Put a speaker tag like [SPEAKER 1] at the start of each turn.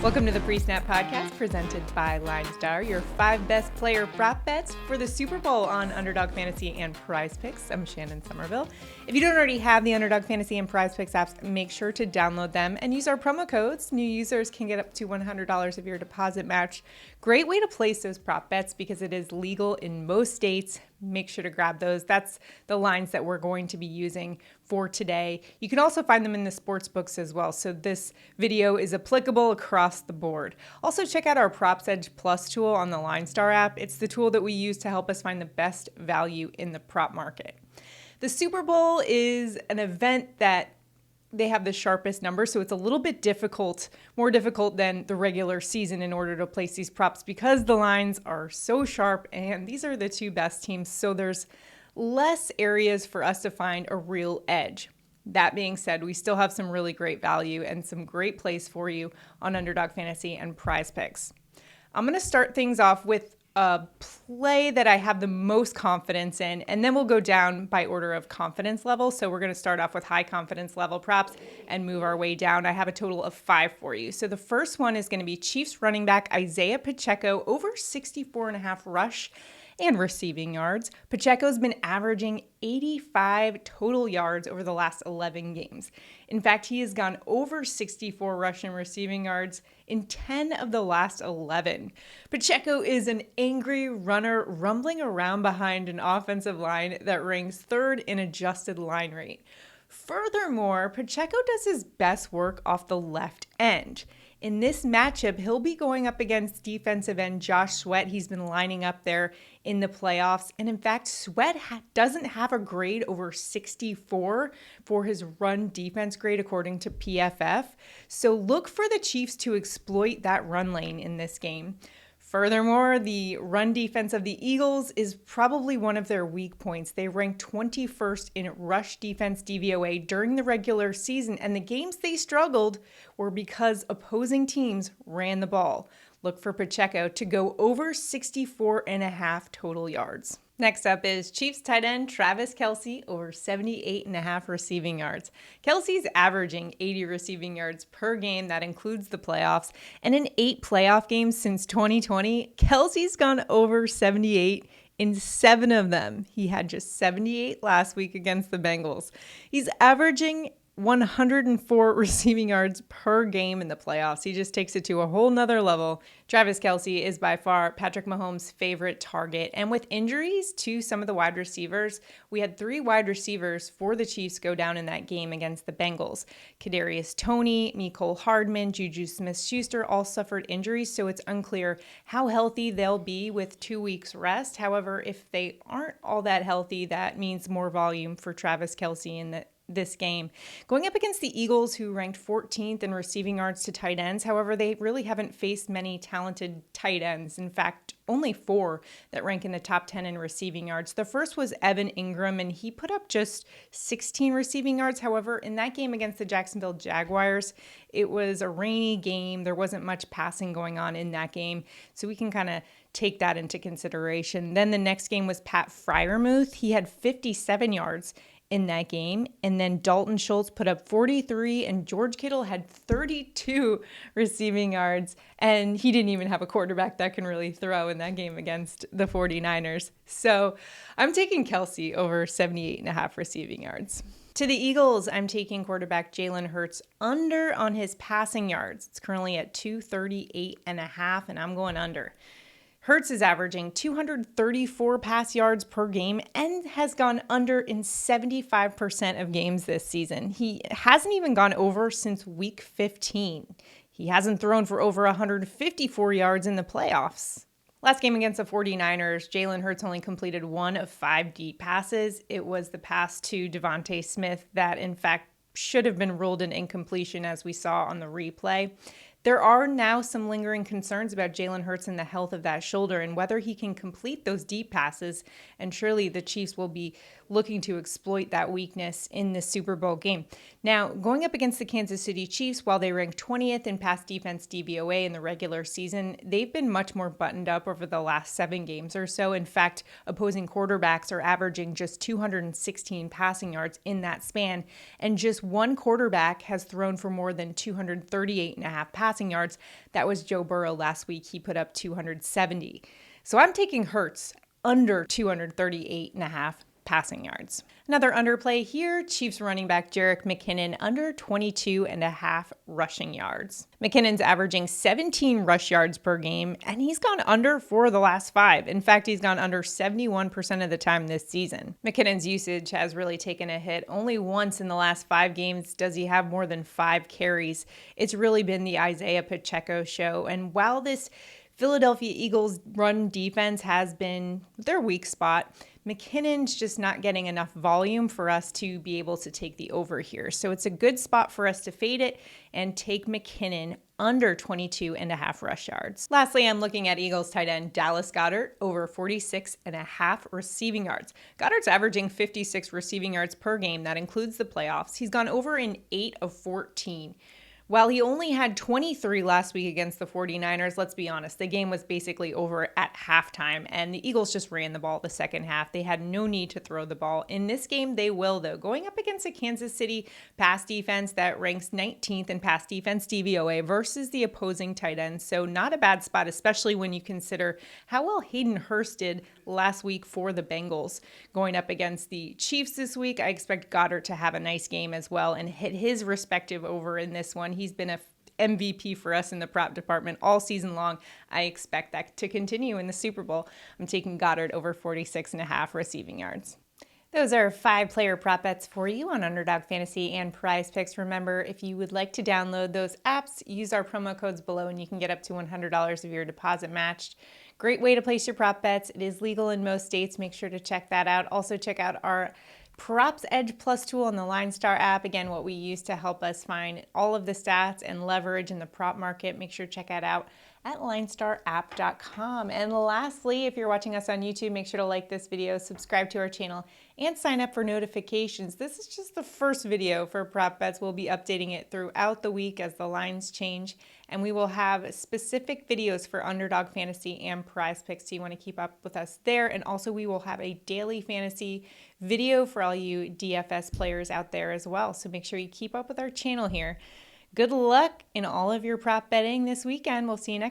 [SPEAKER 1] Welcome to the Pre-Snap Podcast presented by LineStar, your 5 best player prop bets for the Super Bowl on Underdog Fantasy and PrizePicks. I'm Shannon Sommerville. If you don't already have the Underdog Fantasy and PrizePicks apps, make sure to download them and use our promo codes. New users can get up to $100 of your deposit match. Great way to place those prop bets because it is legal in most states. Make sure to grab those. That's the lines that we're going to be using for today. You can also find them in the sports books as well. So this video is applicable across the board. Also check out our Props Edge Plus tool on the LineStar app. It's the tool that we use to help us find the best value in the prop market. The Super Bowl is an event that they have the sharpest numbers, so it's a little bit difficult, more difficult than the regular season in order to place these props because the lines are so sharp and these are the 2 best teams, so there's less areas for us to find a real edge. That being said, we still have some really great value and some great plays for you on Underdog Fantasy and PrizePicks. I'm going to start things off with a play that I have the most confidence in, and then we'll go down by order of confidence level. So we're going to start off with high confidence level props and move our way down. I have a total of 5 for you. So the first one is going to be Chiefs running back Isiah Pacheco over 64.5 rush and receiving yards. Pacheco's been averaging 85 total yards over the last 11 games. In fact, he has gone over 64 rush and receiving yards in 10 of the last 11. Pacheco is an angry runner rumbling around behind an offensive line that ranks 3rd in adjusted line rate. Furthermore, Pacheco does his best work off the left end. In this matchup, he'll be going up against defensive end Josh Sweat. He's been lining up there in the playoffs. And in fact, Sweat doesn't have a grade over 64 for his run defense grade, according to PFF. So look for the Chiefs to exploit that run lane in this game. Furthermore, the run defense of the Eagles is probably one of their weak points. They ranked 21st in rush defense DVOA during the regular season, and the games they struggled were because opposing teams ran the ball. Look for Pacheco to go over 64.5 total yards. Next up is Chiefs tight end Travis Kelce over 78.5 receiving yards. Kelce's averaging 80 receiving yards per game. That includes the playoffs. And in 8 playoff games since 2020, Kelce's gone over 78 in 7 of them. He had just 78 last week against the Bengals. He's averaging 104 receiving yards per game in the playoffs. He just takes it to a whole nother level. Travis Kelce is by far Patrick Mahomes' favorite target. And with injuries to some of the wide receivers, we had 3 wide receivers for the Chiefs go down in that game against the Bengals. Kadarius Toney, Mecole Hardman, Juju Smith-Schuster all suffered injuries, so it's unclear how healthy they'll be with 2 weeks rest. However, if they aren't all that healthy, that means more volume for Travis Kelce in this game. Going up against the Eagles, who ranked 14th in receiving yards to tight ends. However, they really haven't faced many talented tight ends. In fact, only 4 that rank in the top 10 in receiving yards. The first was Evan Ingram, and he put up just 16 receiving yards. However, in that game against the Jacksonville Jaguars, it was a rainy game. There wasn't much passing going on in that game, so we can kind of take that into consideration. Then the next game was Pat Freiermuth. He had 57 yards in that game. And then Dalton Schultz put up 43 and George Kittle had 32 receiving yards. And he didn't even have a quarterback that can really throw in that game against the 49ers. So I'm taking Kelce over 78.5 receiving yards. To the Eagles, I'm taking quarterback Jalen Hurts under on his passing yards. It's currently at 238.5 and I'm going under. Hurts is averaging 234 pass yards per game and has gone under in 75% of games this season. He hasn't even gone over since week 15. He hasn't thrown for over 154 yards in the playoffs. Last game against the 49ers, Jalen Hurts only completed 1 of 5 deep passes. It was the pass to Devontae Smith that, in fact, should have been ruled an incompletion, as we saw on the replay. There are now some lingering concerns about Jalen Hurts and the health of that shoulder and whether he can complete those deep passes, and surely the Chiefs will be looking to exploit that weakness in the Super Bowl game. Now, going up against the Kansas City Chiefs, while they rank 20th in pass defense DVOA in the regular season, they've been much more buttoned up over the last 7 games or so. In fact, opposing quarterbacks are averaging just 216 passing yards in that span, and just one quarterback has thrown for more than 238.5 passes passing yards. That was Joe Burrow last week. He put up 270. So I'm taking Hurts under 238.5 passing yards. Another underplay here, Chiefs running back Jerick McKinnon under 22.5 rushing yards. McKinnon's averaging 17 rush yards per game, and he's gone under for the last 5. In fact, he's gone under 71% of the time this season. McKinnon's usage has really taken a hit. Only once in the last 5 games does he have more than 5 carries. It's really been the Isiah Pacheco show, and while this Philadelphia Eagles run defense has been their weak spot, McKinnon's just not getting enough volume for us to be able to take the over here. So it's a good spot for us to fade it and take McKinnon under 22.5 rush yards. Lastly, I'm looking at Eagles tight end Dallas Goedert over 46.5 receiving yards. Goedert's averaging 56 receiving yards per game. That includes the playoffs. He's gone over in 8 of 14. While he only had 23 last week against the 49ers, let's be honest, the game was basically over at halftime, and the Eagles just ran the ball the second half. They had no need to throw the ball. In this game, they will, though. Going up against a Kansas City pass defense that ranks 19th in pass defense DVOA versus the opposing tight ends, so not a bad spot, especially when you consider how well Hayden Hurst did last week for the Bengals. Going up against the Chiefs this week, I expect Goedert to have a nice game as well and hit his respective over in this one. He's been a MVP for us in the prop department all season long. I expect that to continue in the Super Bowl. I'm taking Goedert over 46.5 receiving yards. Those are 5-player prop bets for you on Underdog Fantasy and PrizePicks. Remember, if you would like to download those apps, use our promo codes below and you can get up to $100 of your deposit matched. Great way to place your prop bets. It is legal in most states. Make sure to check that out. Also check out our Props Edge Plus tool on the LineStar app. Again, what we use to help us find all of the stats and leverage in the prop market. Make sure to check that out at LineStarApp.com. And lastly, if you're watching us on YouTube, make sure to like this video, subscribe to our channel, and sign up for notifications. This is just the first video for prop bets. We'll be updating it throughout the week as the lines change, and we will have specific videos for Underdog Fantasy and PrizePicks, so you want to keep up with us there. And also we will have a daily fantasy video for all you DFS players out there as well, so make sure you keep up with our channel here. Good luck in all of your prop betting this weekend. We'll see you next time.